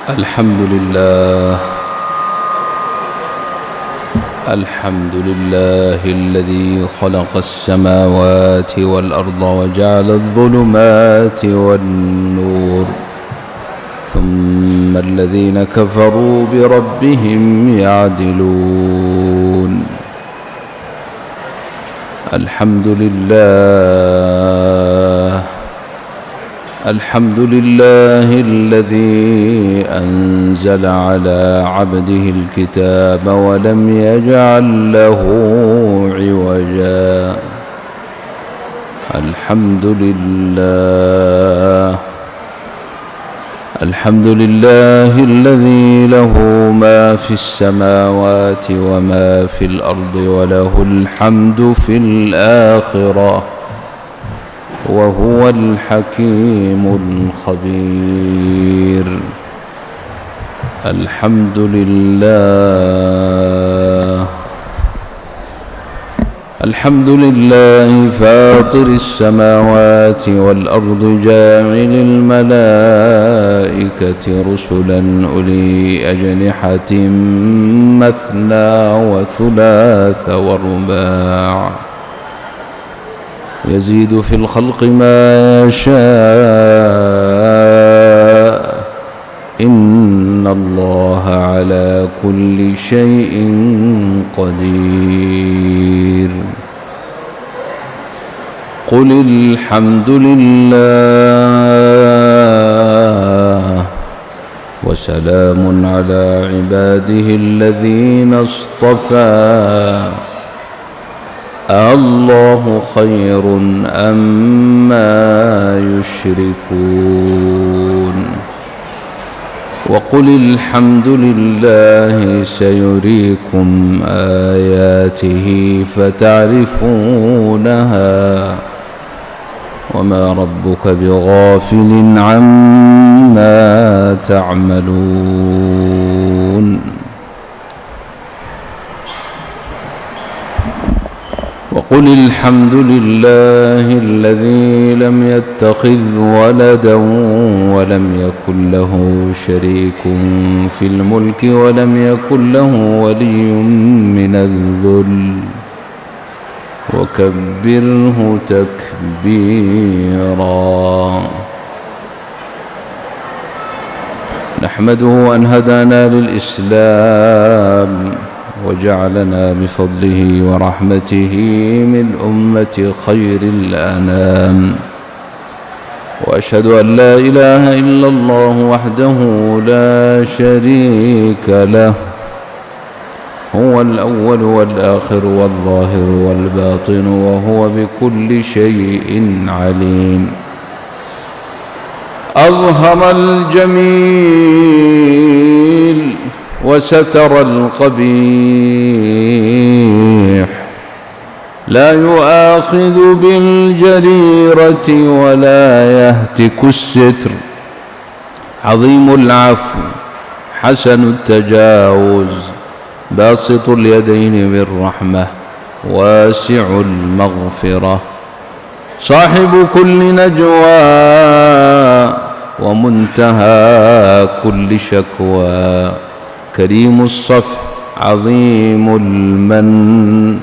الحمد لله الذي خلق السماوات والأرض وجعل الظلمات والنور ثم الذين كفروا بربهم يعدلون. الحمد لله الذي أنزل على عبده الكتاب ولم يجعل له عوجا. الحمد لله الذي له ما في السماوات وما في الأرض وله الحمد في الآخرة وهو الحكيم الخبير. الحمد لله فاطر السماوات والأرض جاعل الملائكة رسلا أولي أجنحة مثنى وثلاث ورباع يزيد في الخلق ما يشاء إن الله على كل شيء قدير. قل الحمد لله وسلام على عباده الذين اصطفى الله خير أما يشركون. وقل الحمد لله سيريكم آياته فتعرفونها وما ربك بغافل عما تعملون. وقل الحمد لله الذي لم يتخذ ولدا ولم يكن له شريك في الملك ولم يكن له ولي من الذل وكبره تكبيرا. نحمده أن هدانا للإسلام وجعلنا بفضله ورحمته من أمة خير الأنام. وأشهد أن لا إله إلا الله وحده لا شريك له هو الأول والآخر والظاهر والباطن وهو بكل شيء عليم. أظهر الجميل وستر القبيح لا يؤاخذ بالجريرة ولا يهتك الستر. عظيم العفو حسن التجاوز باسط اليدين بالرحمة واسع المغفرة صاحب كل نجوى ومنتهى كل شكوى. كريم الصفح عظيم المن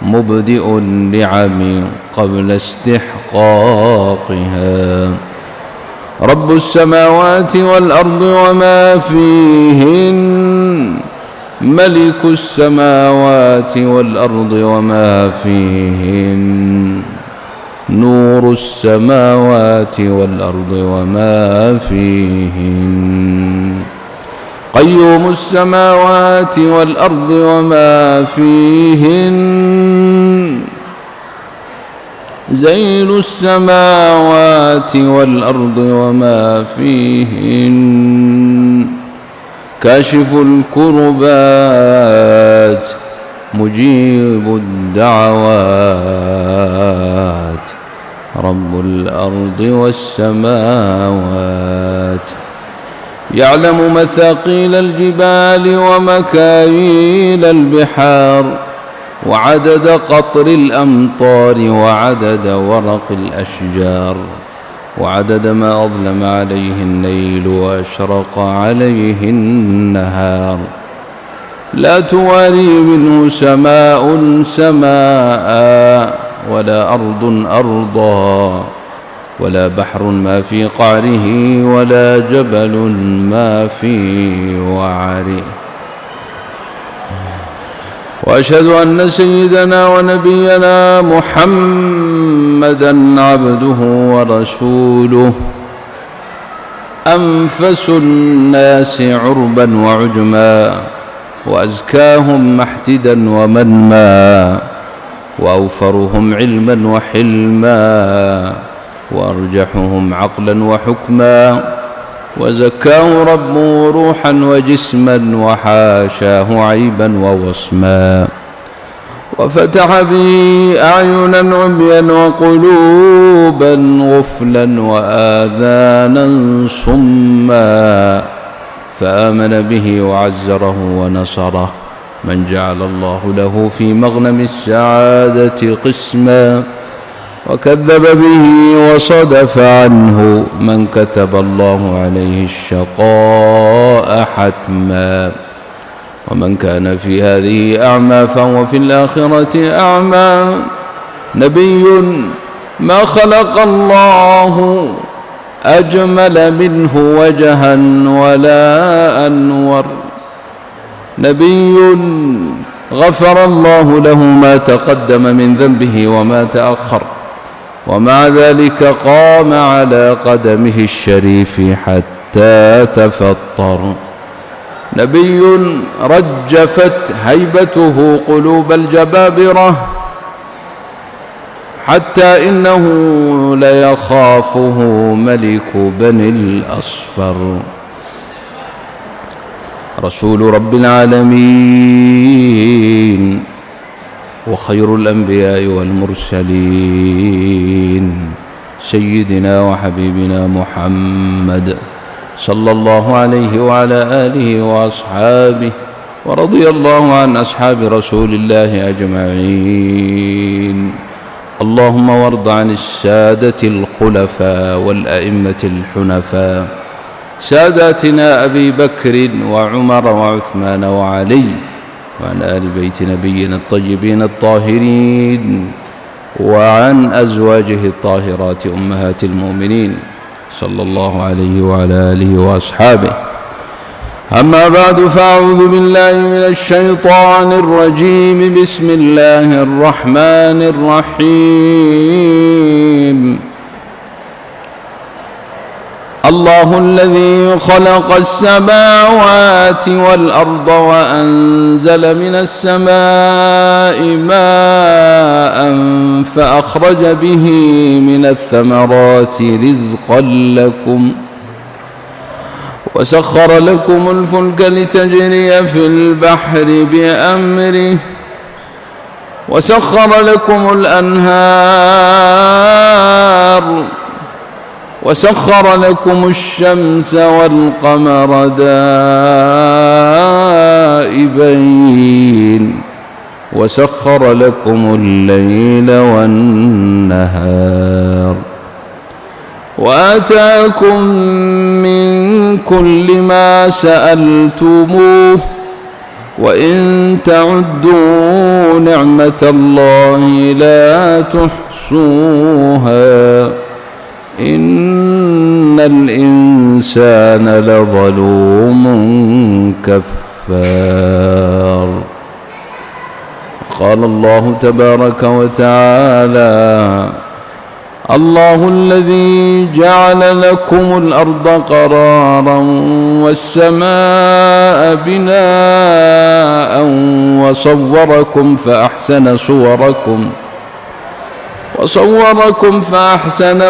مبدئ النعم قبل استحقاقها. رب السماوات والأرض وما فيهن ملك السماوات والأرض وما فيهن نور السماوات والأرض وما فيهن قيوم السماوات والأرض وما فيهن زين السماوات والأرض وما فيهن كاشف الكربات مجيب الدعوات رب الأرض والسماوات يعلم مثاقيل الجبال ومكاييل البحار وعدد قطر الأمطار وعدد ورق الأشجار وعدد ما أظلم عليه الليل وأشرق عليه النهار، لا تواري منه سماء سماء ولا أرض أرضا، ولا بحر ما في قعره ولا جبل ما في وعره. وأشهد أن سيدنا ونبينا محمدًا عبده ورسوله، أنفس الناس عربًا وعجمًا، وأزكاهم محتدًا ومنمًا، وأوفرهم علمًا وحلمًا، وأرجحهم عقلًا وحكمًا، وزكاه ربه روحا وجسما، وحاشاه عيبا ووصما، وفتح به أعينا عميا وقلوبا غفلا وآذانا صما، فآمن به وعزره ونصره من جعل الله له في مغنم السعادة قسما، وكذب به وصدف عنه من كتب الله عليه الشقاء حتما، ومن كان في هذه أعمى فهو في الآخرة أعمى. نبي ما خلق الله أجمل منه وجها ولا أنور، نبي غفر الله له ما تقدم من ذنبه وما تأخر، ومع ذلك قام على قدمه الشريف حتى تفطر. نبي رجفت هيبته قلوب الجبابرة، حتى إنه ليخافه ملك بني الأصفر. رسول رب العالمين وخير الأنبياء والمرسلين، سيدنا وحبيبنا محمد صلى الله عليه وعلى آله وأصحابه، ورضي الله عن أصحاب رسول الله أجمعين. اللهم وارض عن السادة الخلفاء والأئمة الحنفاء، ساداتنا أبي بكر وعمر وعثمان وعلي، وعن آل بيت نبينا الطيبين الطاهرين، وعن أزواجه الطاهرات أمهات المؤمنين صلى الله عليه وعلى آله وأصحابه. أما بعد، فأعوذ بالله من الشيطان الرجيم. بسم الله الرحمن الرحيم. الله الذي خلق السماوات والأرض وأنزل من السماء ماء فأخرج به من الثمرات رزقا لكم، وسخر لكم الفلك لتجري في البحر بأمره، وسخر لكم الأنهار، وسخر لكم الشمس والقمر دائبين، وسخر لكم الليل والنهار، وآتاكم من كل ما سألتموه، وإن تعدوا نعمة الله لا تحصوها، إن الإنسان لظلوم كفار. قال الله تبارك وتعالى: الله الذي جعل لكم الأرض قرارا والسماء بناء وصوركم فأحسن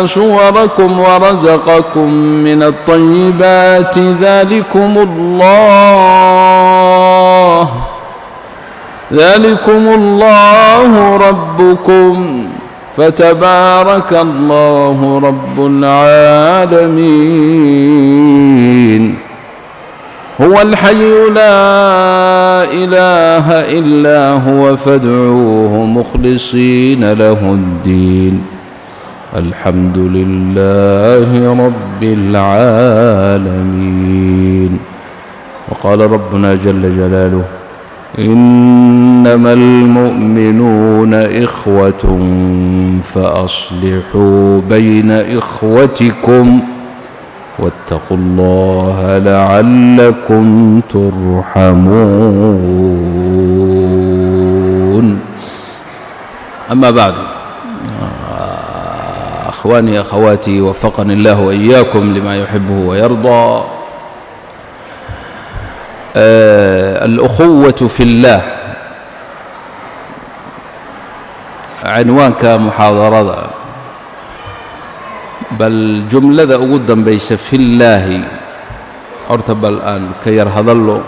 صوركم ورزقكم من الطيبات، ذلكم الله ربكم، فتبارك الله رب العالمين. هو الحي لا إله إلا هو، فادعوه مخلصين له الدين، الحمد لله رب العالمين. وقال ربنا جل جلاله: إنما المؤمنون إخوة فأصلحوا بين إخوتكم واتقوا الله لعلكم ترحمون. أما بعد، أخواني أخواتي، وفقني الله وإياكم لما يحبه ويرضى. الأخوة في الله عنوانك محاضرة، بل جملة أقدم بيس في الله أرتب الآن كي يرهض الله،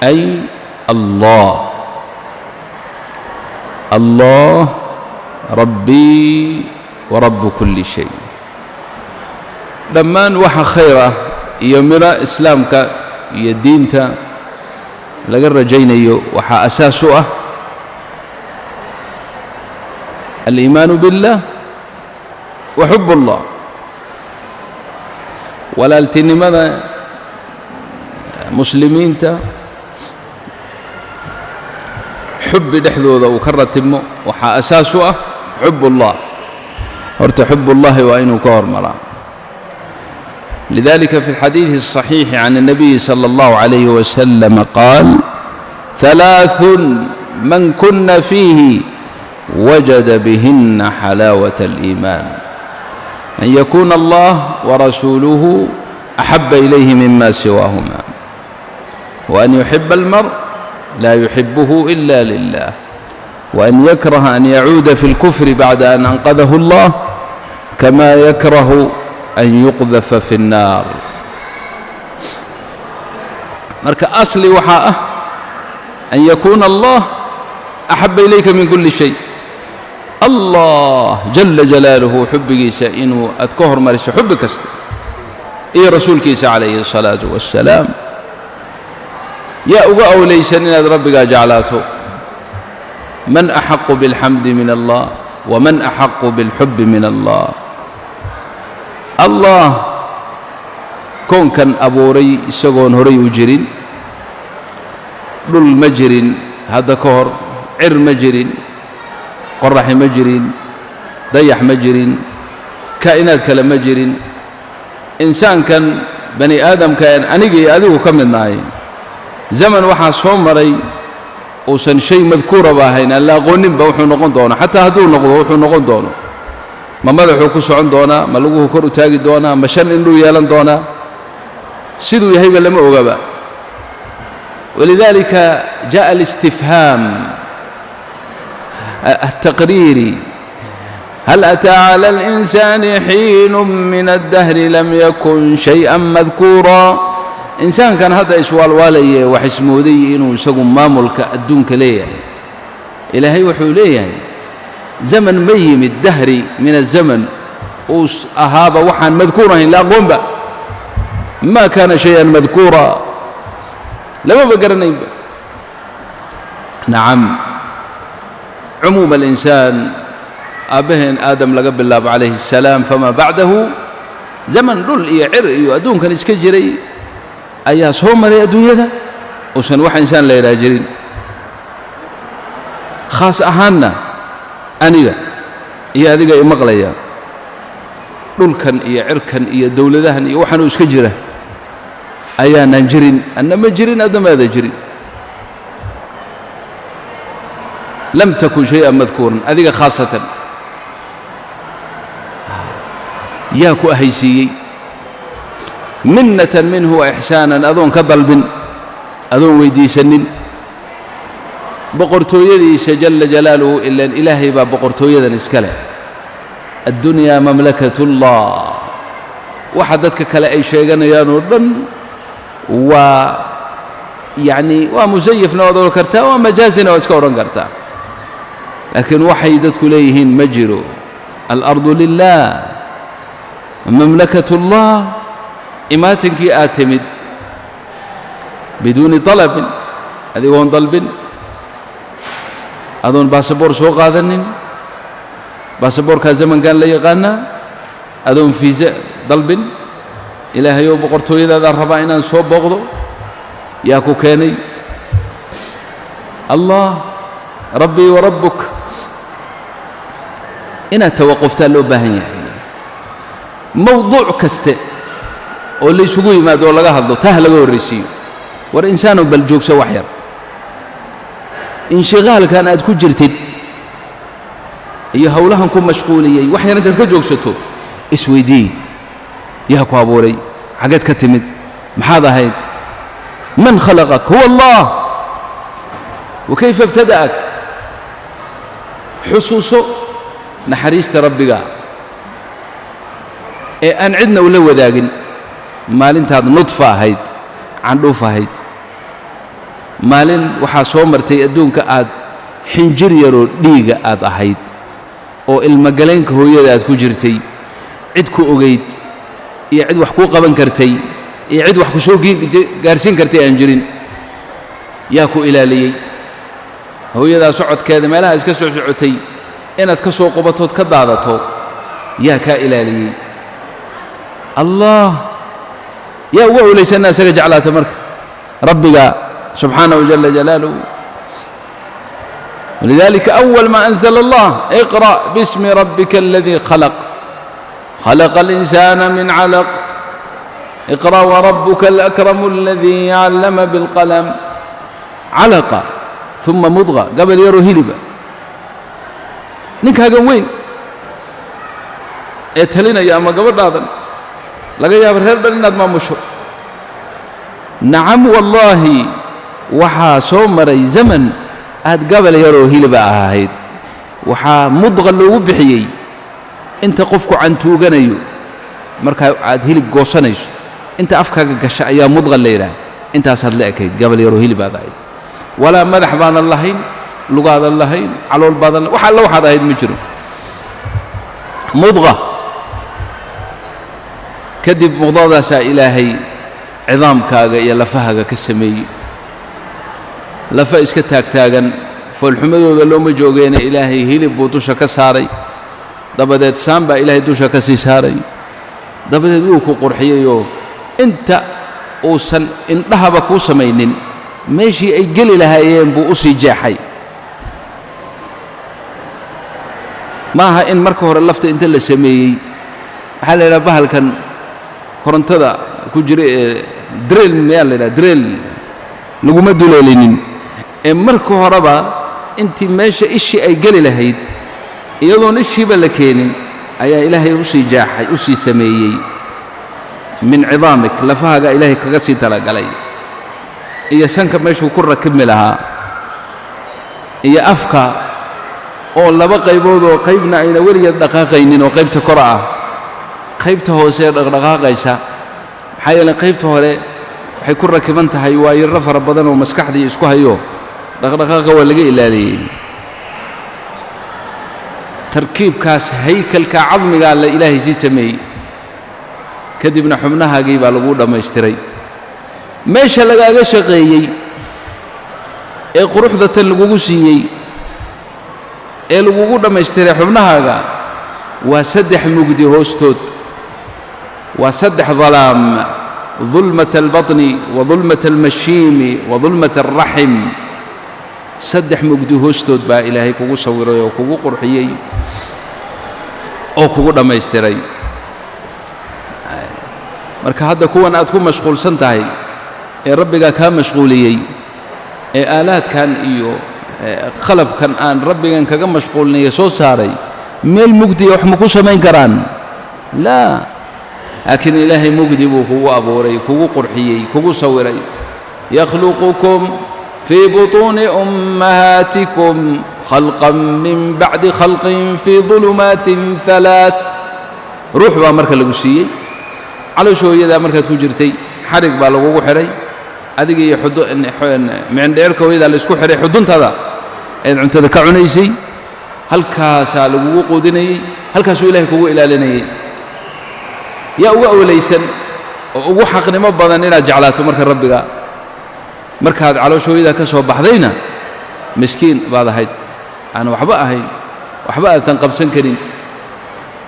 أي الله. الله ربي ورب كل شيء. لما وحى خيره يمر إسلامك يدينك لقد رجينا وحى أساسه الإيمان بالله وحب الله. ولا التني ماذا مسلمين حب دحذو ذو كرة وحى أساسه حب الله. ورت حب الله وأين كور مرا. لذلك في الحديث الصحيح عن النبي صلى الله عليه وسلم قال: ثلاث من كن فيه وجد بهن حلاوة الإيمان: أن يكون الله ورسوله أحب إليه مما سواهما، وأن يحب المرء لا يحبه إلا لله، وأن يكره أن يعود في الكفر بعد أن أنقذه الله، كما يكره أن يقذف في النار. مرك أصلي وحاءه أن يكون الله أحب إليك من كل شيء. الله جل جلاله حبك إنه أتكهر مرس حبك إيه رسولك عليه الصلاة والسلام يا أو ليس إن ربك جعلاته. من أحق بالحمد من الله ومن أحق بالحب من الله. الله كون كان أبوري سجون هري وجرين دول مجرين هذا كهر عر مجرين قرح مجرين ضيح مجرين كائنات كلا مجرين إنسان كان بني آدم كان أنيجي أذوق كم الناي زمن واحد صومري وسن شيء مذكور باهين لا غنم بوح نقون دونا حتى هدول نقوح نقون دونا ما ماذا حكوس عندنا ما لقوه كرو تاجي دونا ما شن إنه يالن دونا سيدو يهيب لما أوجبا. ولذلك جاء الاستفهام التقريري: هل أتى على الإنسان حين من الدهر لم يكن شيئا مذكورا. إنسان كان هذا إسوال والي وحسمودي إنه سقم ماملك الدنك ليه إلهي وحوليه زمن ميم الدهر من الزمن أوس أهاب وحن مذكورا لا قنبا ما كان شيئا مذكورا لما بقرنا. نعم، عموم الإنسان أبهن آدم لقب الله عليه السلام فما بعده زمن دول يعر أدون كان يسكجري أياس هم لا يدو يدا وسن واحد إنسان لا يراجرين خاص أهانا أنيقا يا ذيقا مغليا دول كان يعر كان يدولة ذهن يوحنوا يسكجره أيانا نجرين أنما جرين هذا ماذا جرين لم تكن شيئا مذكورا. هذه خاصة ياكو أهيسي منة منه وإحسانا أظن كضلب أظن ويدي سنين بقرتو يدي سجل جلاله إلا الإلهي بقرتو يدي نسكله. الدنيا مملكة الله وحدتك كلا أي شيء يا نورن ويعني ومزيفنا وذو كرتا ومجازنا واسكورن كرتا، لكن وحيدتك ليهن مجروا. الأرض لله مملكة الله إماتك آتمد بدون طلب. هذه وهم طلب أظن باسبور سوق هذا baasaboorka zamankan la yaqaana adoon fiisa dalbin ilaahay oo boqortooyadaada rabaa inaan soo booqdo yaa ku keenay allah rabbii wa rabbuk inaad tawaquftaa loo baahan yahay mawduuc kaste oo la isugu yimaado oo laga hadlo taa laga horraysiiyo war insaanu bal joogso wax yar inshigaalkan aad ku jirtid iyo hawlahan ku mashquuliyey wax yar intaad ka joogsato isweydii yaa ku abuuray xageed ka timid maxaad ahayd man khalaqak huwa allah wakayfa ibtada'ak xusuuso naxariista rabbiga ee aan cidna ula wadaagin maalintaad nudfa ahayd candhuuf ahayd maalin waxaa soo martay adduunka aad xinjir yaroo dhiiga aad ahayd oo ilmogalaynka hooyada aad ku jirtay cid ku ogayd iyo cid wax kuu qaban kartay iyo cid wax ku soo gaarsiin kartay aan jirin yaa ku ilaaliyey hooyadaa socodkeeda meelaha iska soo socotay inaad ka soo qubatood ka daadato yaa kaa ilaaliyey allah yaa uga awlaysanna isaga jeclaata marka rabbiga subxaanahu jala jalaaluhu ولذلك أول ما أنزل الله اقرأ باسم ربك الذي خلق الإنسان من علق اقرأ وربك الأكرم الذي علم بالقلم علقة ثم مضغة قبل يرو هلبة نكها قوين اتهلنا يا أما قبل هذا لقى يا برهر بلنا ما مشهور نعم والله وحا سومري زمن aad gabal yaroo hilba ahayd waxaa mudqa loogu bixiyey inta qofku cantuuganayo marka aad hilib goosanayso inta afkaaga gasha ayaa mudqa la yiraahdaa intaasaad la ekayd gabal yaroo hilbaad ahayd walaa madax baanan lahayn lugaadan lahayn calool baadan wax alla waxaad ahayd ma jiro mudqa kadib mudqadaasaa ilaahay cidaamkaaga iyo lafahaaga ka sameeyey lafa iska taagtaagan foolxumadooda looma joogeena ilaahay hilib buu dusha ka saaray dabadeed saan baa ilaahay dusha ka sii saaray dabadeed wuu ku qurxiyeyoo inta uusan indhahaba kuu samaynin meeshii ay geli lahaayeen buu u sii jeexay maaha in marka hore lafta inta la sameeyey waxaa la yidhaha bahalkan korontada ku jira ee drill miyaa la yidhaha drill laguma duleelinin ee marka horeba intii meesha ishii ay geli lahayd iyadoon ishiiba la keenin ayaa ilaahay u sii jaaxay u sii sameeyey min cidaamik lafahaaga ilaahay kaga sii talagalay iyo sanka meeshuu ku rakibmi lahaa iyo afka oo laba qaybood oo qaybna ayna weligeed dhaqaaqaynin oo qaybta kor ah qaybta hoose dhaqdhaqaaqaysa maxaa yeelay qaybta hore waxay ku rakiban tahay waayirro fara badan oo maskaxdii isku hayo dhaqdhaqaaqa waa laga ilaaliyey tarkiibkaas haykalka cadmigaa la ilaahay sii sameeyey kadibna xubnahaagii baa lagu dhammaystiray meesha lagaaga shaqeeyey ee quruxda tan lagugu siiyey ee lagugu dhammaystiray xubnahaaga waa saddex mugdi hoostood waa saddex dalaam ظلمة البطن وظلمة المشيم وظلمة الرحم صدح مجدي هوستود با إلهي كوغو صويري وكوغو قرحيي أو كوغو دميستري marka hadda kuwan aad ku mashquulsan tahay ee rabbiga ka mashquuliyay ee aalaadkan iyo qalabkan aan rabbigan kaga mashquulnay soo saaray meel mugdi wax ma ku samayn karaan la لكن إلهي مجدب هو أبوري كو قرحيي كو صوري يخلقكم في بطون أمهاتكم خلقا من بعد خلق في ظلمات ثلاث روح وامرك لقسيي على شو إذا مركت كجرتي حرق بالغو حري أديك يحدو من ديرك وإذا لسكو حري حدون هذا إذا أنت ذكرني شيء هل كاسا لغو قودني هل كاسو إلهي كو إلى لني يا أوليسن وحقني ما بدنا جعلته مركز ربك مركز على شو إذا كسب بحذينا مسكين بعد هيد أنا وحبأ هاي وحبأ تنقب سنكرين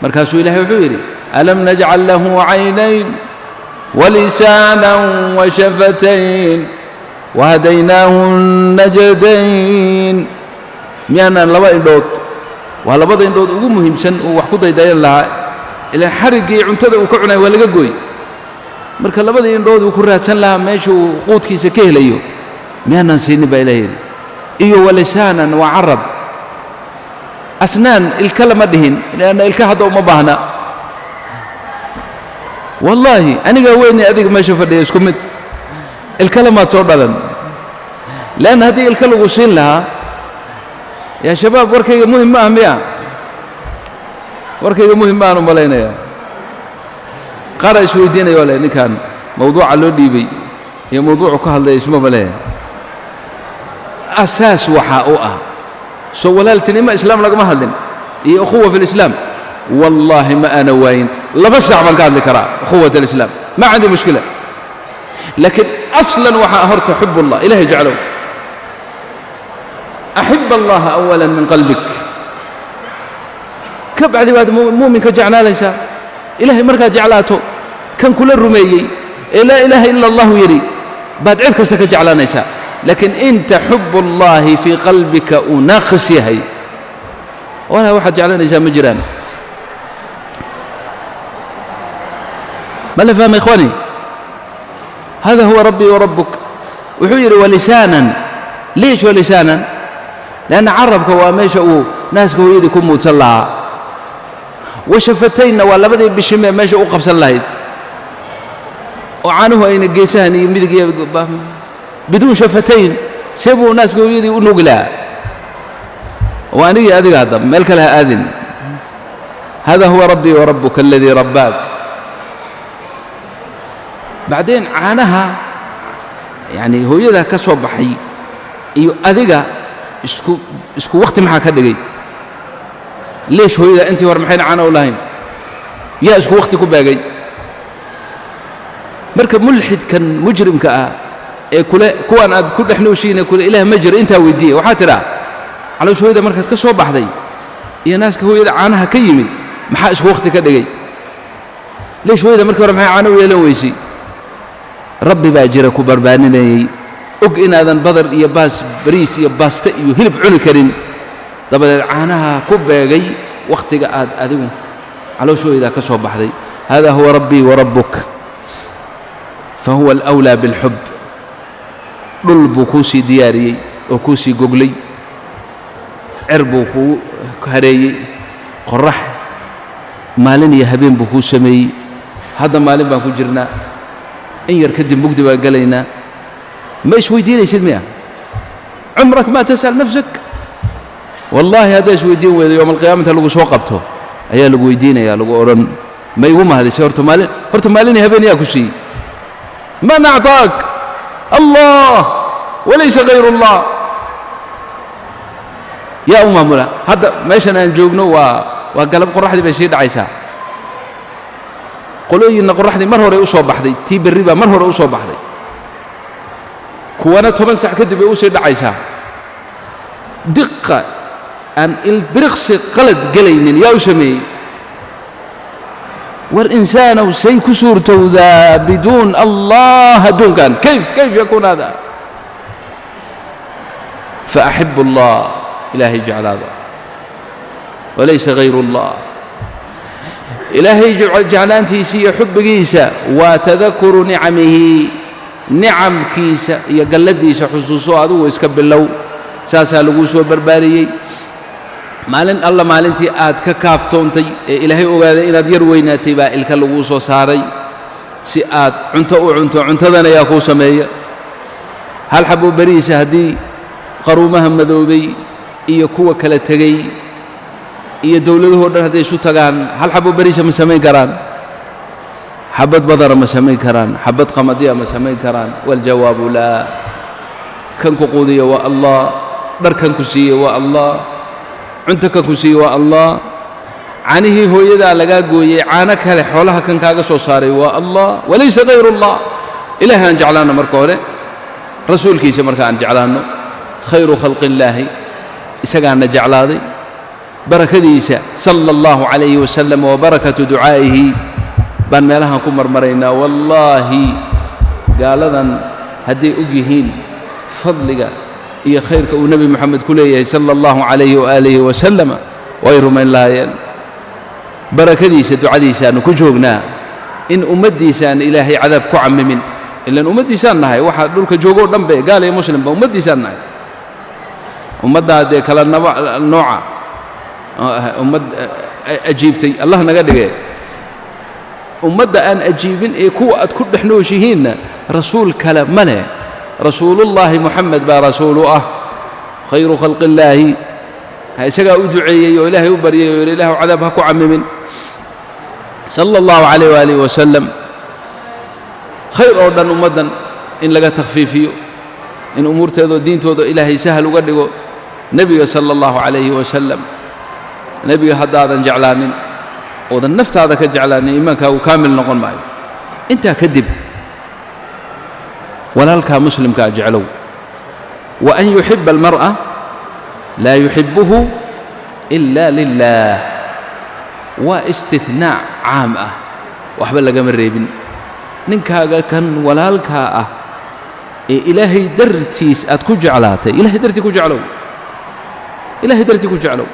markaasuu ilaahay wuxuu yidhi alam najcal lahu caynayn walisaanan washafatayn wahadaynaahu najdayn miyaanaan laba indhood waa labada indhood ugu muhiimsan uu wax ku daydayan lahaa ilaan xariggii cuntada uu ka cunay waa laga gooy marka labadii indhood uu ku raadsan lahaa meesha uu quudkiisa ka helayo miyaanaan siinin baa ilahay yidhi iyo walisaanan waa carab asnaan ilka lama dhihin lianna ilka hadda uma baahna wallaahi anigaa weyni adiga meesha fadhiya isku mid ilka lamaad soo dhalan leanna haddii ilka lagu siin lahaa yaa shabaab warkayga muhim ma ah miya warkayga muhim ma aan u malaynayaa qaara isweydiinaya waa le ninkan mawduuca loo dhiibay iyo mawduucu ka hadlaya ismaba lehe asaas waxaa u ah soo walaaltinimo islaam lagama hadlin iyo ukhuwa fi lislaam wallaahi ma ana waayin laba saac baan ka hadli karaa ukhuwat alislaam ma candi mushkila laakiin aslan waxaa horta xub ullah ilahay jeclow axib allaha awala min qalbik ka bacdi baad muuminka jeclaalaysaa ilahay markaad jeclaato kan kula rumeeyey ee laa ilaaha ila allahu yidhi baad cid kasta ka jeclaanaysaa laakiin inta xub ullaahi fii qalbika uu naaqis yahay walaa waxaad jeclanaysaa ma jiraan ma la fahma ikhwani hada huwa rabbii warabbuk wuxuu yidhi walisaanan liish walisaanan lianna carabka waa meesha uu naaska hooyadii ku muudsan lahaa washafataynna waa labadii bishimee meesha u qabsan lahayd oo caanuhu ayna geesahan iyo midig iyo biduun shafatayn see buu naaska hooyadii u nugi lahaa waa anigii adiga hadda meel kale ha aadin hada huwa rabbii warabbuka aladii rabbaak bacdeen caanaha yani hooyadaa ka soo baxay iyo adiga isku waqti maxaa ka dhigay leesh hooyada intii hore maxayna caano u lahayn yaa isku waqti ku baagay marka mulxidkan mujrimka ah ee kule kuwaan aad ku dhex nooshiina kule ilaah ma jiro intaa weydiiya waxaa tidhaa caloosh hooyada markaad ka soo baxday iyo naaska hooyada caanaha ka yimid maxaa isku waqti ka dhigay leesh hooyada markii hore maxay caano u yeelan weysay rabbi baa jira ku barbaaninayey og inaadan badar iyo baas bariis iyo baaste iyo hilib cuni karin dabadeed caanaha ku beegay wakhtiga aad adigu calooshooydaa ka soo baxday hada huwa rabbii warabbuk fahuwa alawlaa bilxub dhul buu kuu sii diyaariyey oo kuu sii goglay cer buu kuu hareeyey qorrax maalin iyo habeen buu kuu sameeyey hadda maalin baan ku jirnaa in yar kadib mugdi baan gelaynaa ma isweydiinaysid miya cumrak maa tas'al nafsak wallaahi haddaa isweydiin weydo yowma alqiyaamata lagu soo qabto ayaa lagu weydiinayaa lagu odhan ma igu mahadisay horta maalin iyo habeen yaa ku siiyey man acطaak allah walaysa hayru allah yaa u maamula hadda meeshan aan joogno waa galab qorraxdii bay sii dhacaysaa qolooyinna qorraxdii mar hore u soo baxday tii berri baa mar hore u soo baxday kuwana 10 sac kadib ay u sii dhacaysaa diqa aan ilbiriqsi qalad gelaynin yaa u sameeyey war insaanow say ku suurtowdaa biduun allah adduunkan kayf yakuun hada faaxibu allah ilaahay jeclaada walaysa hayru allah ilaahay jeclaantiisa iyo xubbigiisa waa tadakuru nicamihi nicamkiisa iyo galladiisa xusuuso adigu iska bilow saasaa laguu soo barbaariyey maalin alla maalintii aad ka kaaftoontay ee ilaahay ogaaday inaad yar weynaatay baa ilka laguu soo saaray si aad cunto u cunto cuntadana yaa kuu sameeya hal xaboo beriisa haddii qaruumaha madoobay iyo kuwa kala tegey iyo dowladahoo dhan hadday isu tagaan hal xaboo beriisa ma samayn karaan xabad badara ma samayn karaan xabad qamadiya ma samayn karaan waljawaabu laa kan ku quudiya waa allah dharkan ku siiye waa allah cunto kan ku siiye waa allah canihii hooyadaa lagaa gooyey caano kale xoolaha kan kaaga soo saaray waa allah walaysa hayru allah ilaahay aan jeclaanno marka hore rasuulkiisa marka aan jeclaanno khayru khalqi illaahi isagaana jeclaaday barakadiisa sallallahu alayhi wasallam wa barakatu ducaa'ihi baan meelahan ku marmaraynaa. wallaahi gaaladan hadday og yihiin fadliga iyo khayrka uu nebi moxamed ku leeyahay sallallahu alayhi waaalihi wasallam way rumayn lahaayeen. barakadiisa ducadiisaannu ku joognaa in ummaddiisaan ilaahay cadaab ku cammimin. ilaan ummaddiisaan nahay, waxaa dhulka joogoo dhanbe gaal iyo muslimba ummaddiisaan nahay. ummaddaa dee kala nooca ummad ajiibtay allah naga dhigee. ummadda aan ajiibin ee kuwa aad ku dhex nooshihiinna rasuul kale ma leh. rasuulullaahi moxamed baa rasuulu ah, khayru khalqillaahi. isagaa u duceeyey oo ilaahay u baryay oo yidhi ilaahu cadaab ha ku cammimin sala allahu calayh waalihi wasalam. khayr oo dhan ummaddan in laga takhfiifiyo, in umuurteedoo diintooda ilaahay sahal uga dhigo. nebiga sala allahu calayhi wasalam, nebiga haddaadan jeclaanin oodan naftaada ka jeclaanin iimaankaagu kaamil noqon maayo. intaa kadib walaalkaa muslimkaa jeclow. wa an yuxibba almar'a laa yuxibbuhu ila lilah. waa istinaac caam ah, waxba lagama reebin. ninkaaga kan walaalkaa ah ee ilaahay dartiis aad ku jeclaatay, ilaahay dartii ku jeclow. ilaahay dartii ku jeclow.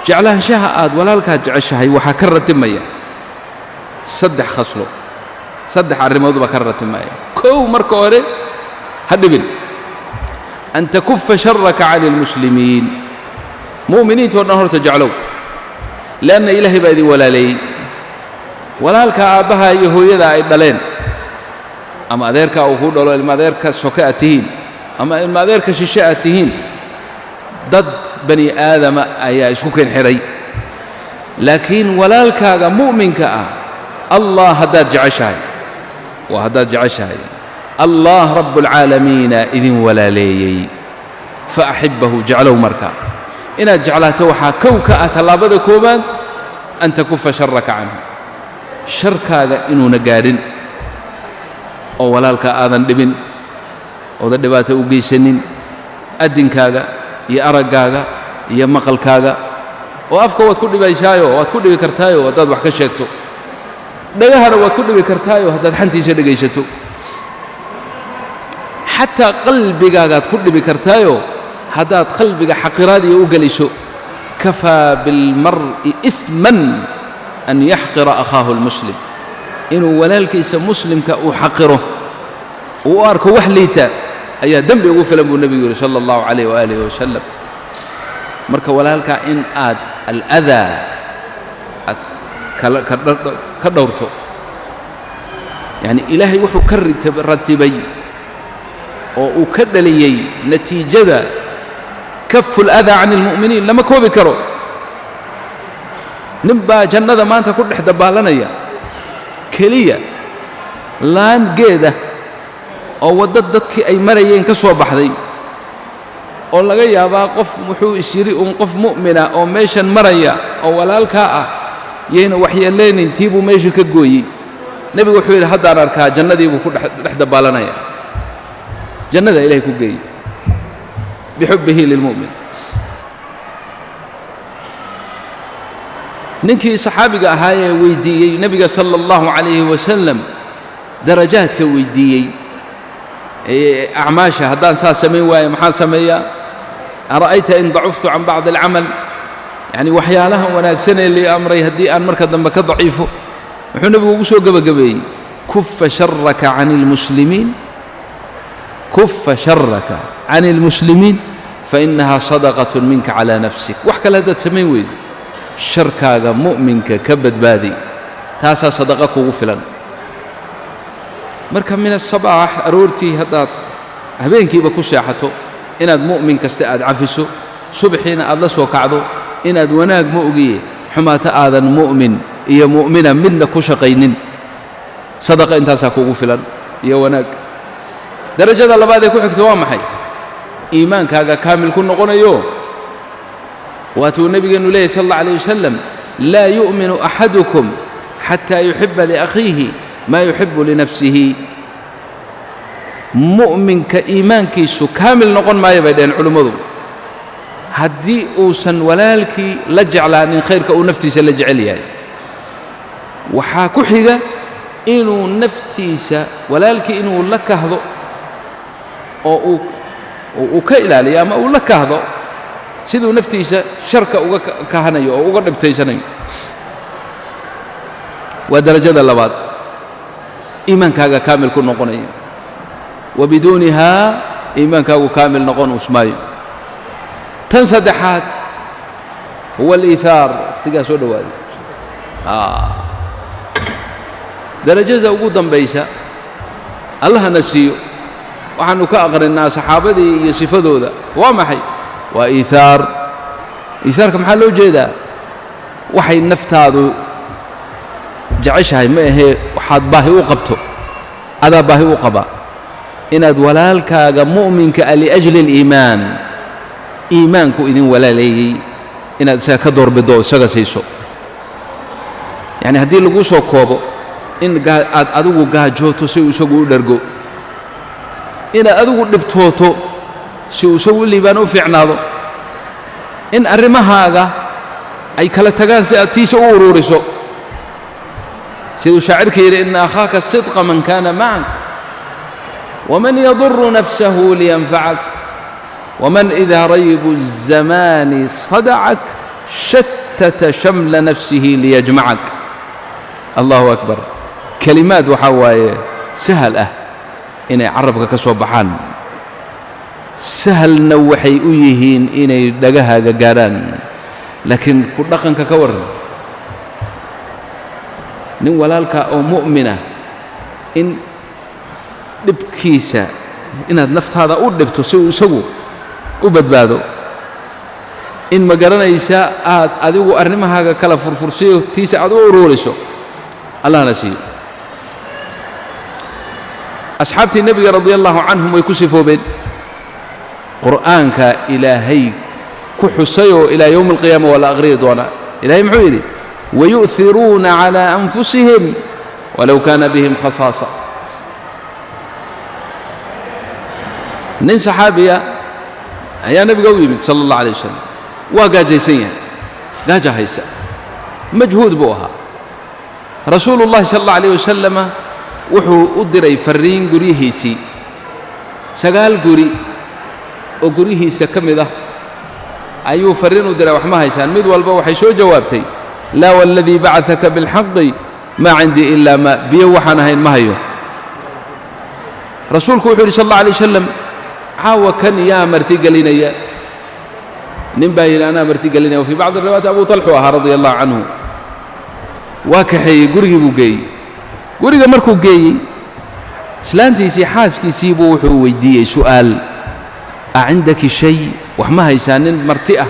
jeclaanshaha aad walaalkaa jeceshahay waxaa ka ratimaya saddex khaslo, saddex arrimood baa ka ratimaya. kow, marka hore ha dhibin, an takufa sharaka cani almuslimiin. mu'miniintoo dhan horta jeclow, leanna ilaahay baa idin walaaleeyey. walaalkaa aabbaha iyo hooyada ay dhaleen, ama adeerkaa uu kuu dhalo, ilma adeerka soke aad tihiin, ama ilma adeerka shishe aad tihiin, dad bani aadama ayaa isku keen xidhay. laakiin walaalkaaga mu'minka ah allah haddaad jeceshahay, waa haddaad jeceshahay, allah rabbulcaalamiina idin walaaleeyey. fa axibbahu, jeclow. marka inaad jeclaato waxaa kow ka ah tallaabada koowaad an takufa sharaka canhu, sharkaaga inuuna gaadhin oo walaalkaa aadan dhibin, oodan dhibaato u geysanin. addinkaaga iyo araggaaga iyo maqalkaaga, oo afka waad ku dhibaysaayo waad ku dhibi kartaayo haddaad wax ka sheegto. dhagahana waad ku dhibi kartaayo haddaad xantiisa dhegaysato. xataa qalbigaagaad ku dhibi kartaayo haddaad qalbiga xaqiraadiya u geliso. kafaa bilmar'i isman an yaxqira akhaahu almuslim. inuu walaalkiisa muslimka uu xaqiro, uu u arko wax liita, ayaa dembi ugu filan buu nebigu yidhi sala allahu calayh waaalihi wasalam. marka walaalkaa in aad aladaa aad ka dhowrto, yacni ilaahay wuxuu ka ratibay oo uu ka dhaliyey natiijada kafu aladaa cani almu'miniin lama koobi karo. nin baa jannada maanta ku dhex dabaalanaya keliya laan geeda oo wadda dadkii ay marayeen ka soo baxday, oo laga yaabaa qof wuxuu is yidhi uun qof mu'mina oo meeshan maraya oo walaalkaa ah yayna waxyeellaynin, tii buu meesha ka gooyey. nebigu wuxuu yidhi haddaan arkaa jannadii buu ku dhex dabaalanaya. jannada ilaahay ku geeyey bixubbihi lilmu'min. ninkii saxaabiga ahaa ee weydiiyey nebiga sala allahu calayhi wasalam darajaadka weydiiyey acmaasha, haddaan saa samayn waayo maxaan sameeyaa? ara'ayta in dacuftu can bacdi alcamal, yacni waxyaalahan wanaagsanee lii amray haddii aan marka dambe ka daciifo. wuxuu nebigu ugu soo gebagabeeyey kufa sharaka cani almuslimiin, kufa sharaka cani almuslimiin fainahaa sadaqatun minka calaa nafsik. wax kale haddaad samayn weydo sharkaaga mu'minka ka badbaadi, taasaa sadaqa kugu filan. marka min asabaax, aroortii haddaad habeenkiiba ku seexato, inaad mu'min kasta aad cafiso, subaxiina aad la soo kacdo, inaad wanaag ma ogiye xumaato aadan mu'min iyo mu'mina midna ku shaqaynin. sadaqa intaasaa kugu filan iyo wanaag. darajada labaad ee ku xigta waa maxay? iimaankaaga kaamil ku noqonayo. waatuu nebigeennu leeyahy sal alla alayh wasalam laa yu'minu axadukum xataa yuxibba liakhiihi maa yuxibbu linafsihi. mu'minka iimaankiisu kaamil noqon maayo bay dhaheen culimmadu haddii uusan walaalkii la jeclaanin khayrka uu naftiisa la jecel yahay waxaa ku xiga inuu naftiisa walaalkii inuu la kahdo oo uu ka ilaaliyo ama uu la kahdo siduu naftiisa sharka uga kahanayo oo uga dhibtaysanayo waa darajada labaad iimaankaaga kaamil ku noqonaya wabiduunihaa iimaankaagu kaamil noqon usmaayo tan saddexaad huwa aliithaar waqtigaa soo dhowaaday darajada ugu dambaysa allahna siiyo waxaanu ka aqrinaa saxaabadii iyo sifadooda waa maxay waa iithaar iithaarka maxaa loo jeedaa waxay naftaadu jeceshahay ma ahee waxaad baahi u qabto adaa baahi u qaba inaad walaalkaaga mu'minka ah liajli aliimaan iimaanku idin walaaleeyey inaad isaga ka doorbido oo isaga siiso yacni haddii laguu soo koobo in aad adigu gaajooto si uu isagu u dhergo inaad adigu dhibtooto si uu isagu u liibaan u fiicnaado in arrimahaaga ay kala tagaan si aad tiisa u uruuriso siduu shaacirka yidhi ina akhaaka sidqa man kaana macak waman yaduru nafsahu liyanfacak waman idaa raybu الzamaani sadacak shattata shamla nafsihi liyajmacak allahu akbar kelimaad waxaa waaye sahal ah inay carabka ka soo baxaan sahalna waxay u yihiin inay dhagahaaga gaarhaan laakiin ku dhaqanka ka warran nin walaalka oo mu'minah in dhibkiisa inaad naftaada u dhibto si uu isagu u badbaado in ma garanaysa aad adigu arrimahaaga kala furfursiyo tiisa aad u uruuriso allahna siiyo asxaabtii nebiga radi allahu canhum way ku sifoobeen qur'aanka ilaahay ku xusayoo ilaa yowmi alqiyaama waa la aqriyi doonaa ilahay muxuu yidhi wayu'hiruuna calaa anfusihim walow kaana bihim khasaasa nin saxaabiya ayaa nebiga u yimid sala allah alayh wasalam waa gaajaysan yahay gaaja haysa majhuud buu ahaa rasuulu llahi sala allah alayh wasalama wuxuu u diray farriin guryihiisii 9 guri oo guryihiisa ka mid ah ayuu farriin u diray wax ma haysaan mid walba waxay soo jawaabtay laa waladii bacataka bilxaqi maa cindii ilaa maa biyo waxaan ahayn ma hayo rasuulku wuxuu yidhi sal alla alay wasalam caawa kan yaa martigelinaya nin baa yidhi anaa martigelinaya wafii bacdi riwaayat abu talxu ahaa radia allahu canhu waa kaxeeyey gurigii buu geeyey guriga markuu geeyey islaantiisii xaaskiisii buu wuxuu weydiiyey su'aal a cindaki shay wax ma haysaa nin marti ah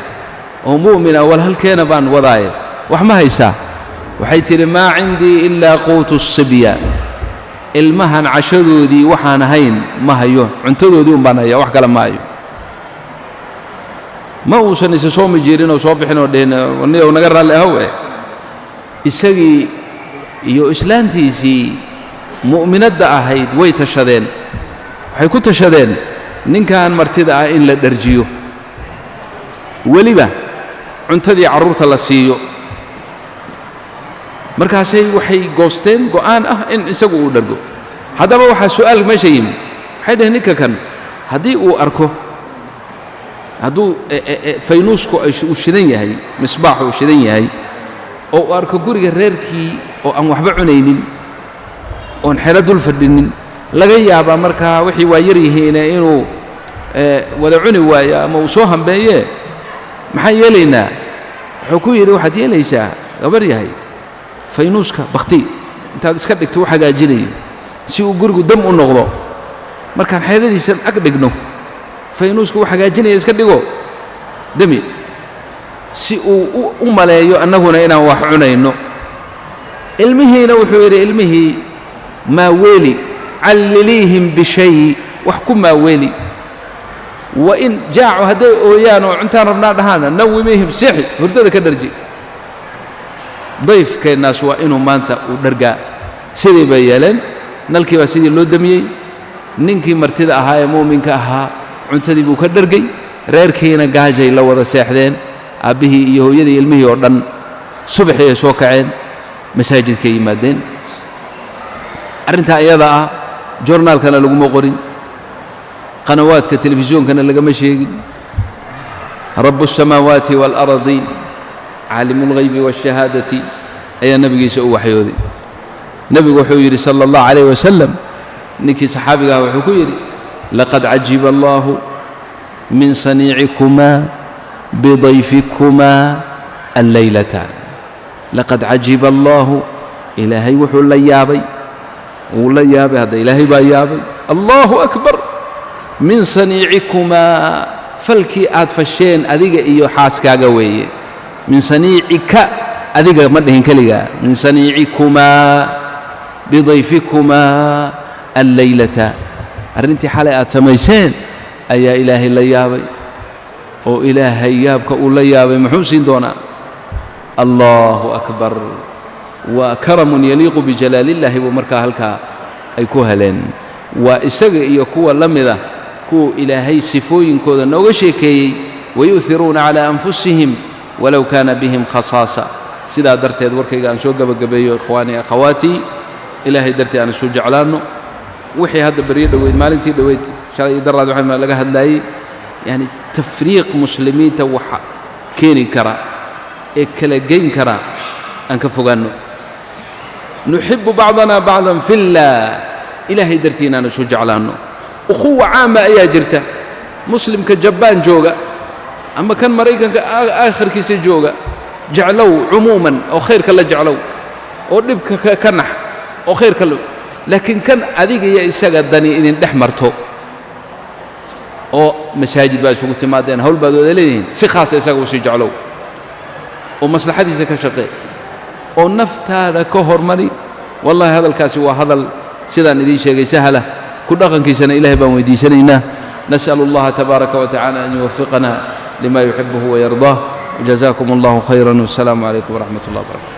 oo mu'mina walhalkeena baan wadaaye wax ma haysaa waxay tidhi maa cindii ilaa quutu الsibya ilmahan cashadoodii waxaan ahayn ma hayo cuntadoodii un baan haya wax kale ma hayo ma uusan isa soomi jirin oo soo bixin oo dhihin niyow naga raalli ahow isagii iyo islaantiisii mu'minadda ahayd way tashadeen waxay ku tashadeen ninkan martida ah in la dharjiyo weliba cuntadii carruurta la siiyo markaasay waxay goosteen go'aan ah in isagu uu dhargo haddaba waxaa su'aal meesha yimi waxay dhaheen ninka kan haddii uu arko hadduu faynuusku uu shidan yahay misbaaxu uu shidan yahay oo uu arko guriga reerkii oo aan waxba cunaynin oon xero dul fadhinin laga yaabaa markaa wixii waa yar yihiine inuu wada cuni waayo ama uu soo hambeeye maxaan yeelaynaa wuxuu ku yidhi waxaad yeelaysaa gabar yahay faynuuska bakhti intaad iska dhigto u hagaajinayo si uu gurigu dam u noqdo markaan xeeladiisan ag dhigno faynuuska u hagaajinaya iska dhigo dami si uu u maleeyo annaguna inaan wax cunayno ilmihiina wuxuu yidhi ilmihii maaweeli calliliihim bishay wax ku maaweeli wain jaacu hadday ooyaan oo cuntaan rabnaa dhahaana nawimihim sixi hurdada ka dharji dayfkeennaas waa inuu maanta uu dhargaa sidii bay yeeleen nalkii baa sidii loo damiyey ninkii martida ahaa ee mu'minka ahaa cuntadii buu ka dhargay reerkiina gaajay la wada seexdeen aabbihii iyo hooyadii ilmihii oo dhan subaxii ay soo kaceen masaajidka yimaadeen arrintaa iyada ah joornaalkana laguma qorin qanawaadka telefisyonkana lagama sheegin rabu الsamaawaati wاlأradiin caalimu اlghaybi wالshahaadati ayaa nebigiisa u waxyooday nebigu wuxuu yidhi salى اllah عalayh wasalam ninkii saxaabiga ah wuxuu ku yidhi laqad cajiba allahu min saniicikumaa bidayfikumaa allaylata laqad cajiba allahu ilaahay wuxuu la yaabay wuu la yaabay hadda ilaahay baa yaabay allahu akbar min saniicikumaa falkii aad fasheen adiga iyo xaaskaaga weeye min saniicika adiga ma dhihin keligaa min saniicikumaa bidayfikumaa allaylata arrintii xalay aad samayseen ayaa ilaahay la yaabay oo ilaahay yaabka uu la yaabay muxuu siin doonaa allahu akbar waa karamun yaliiqu bijalaalillahi buu markaa halkaa ay ku heleen waa isaga iyo kuwa la mida kuwa ilaahay sifooyinkooda nooga sheekeeyey wayu'hiruuna calaa anfusihim walow kaana bihim khasaasa sidaa darteed warkayga aan soo gebagabeeyo ikhwaanii akhawaatii ilaahay dartii aan isu jeclaanno wixii hadda beryo dhoweyd maalintii dhoweyd shalay iyo daraad waxaa laga hadlaayey yani tafriiq muslimiinta waxa keeni kara ee kala geyn kara aan ka fogaanno nuxibu bacdana bacdan fillah ilaahay dartii inaan isu jeclaanno ukhuwa caama ayaa jirta muslimka jabbaan jooga ama kan maraykanka aakhirkiisa jooga jeclow cumuuman oo khayrka la jeclow oo dhibka ka nax oo khayrka laakiin kan adiga iyo isaga dani idin dhex marto oo masaajid baa isugu timaadeen hawl baad wada leedihiin si khaasa isaga usii jeclow oo maslaxadiisa ka shaqee oo naftaada ka hormari wallahi hadalkaasi waa hadal sidaan idiin sheegay sahla ku dhaqankiisana ilaahay baan weydiisanaynaa nas'alu allaha tabaaraka wa tacaala an yuwaffiqana lima yuxibuhu wayardaah jazakum allahu khayran wassalaamu calaykum waraxmat ullahi wabarakatu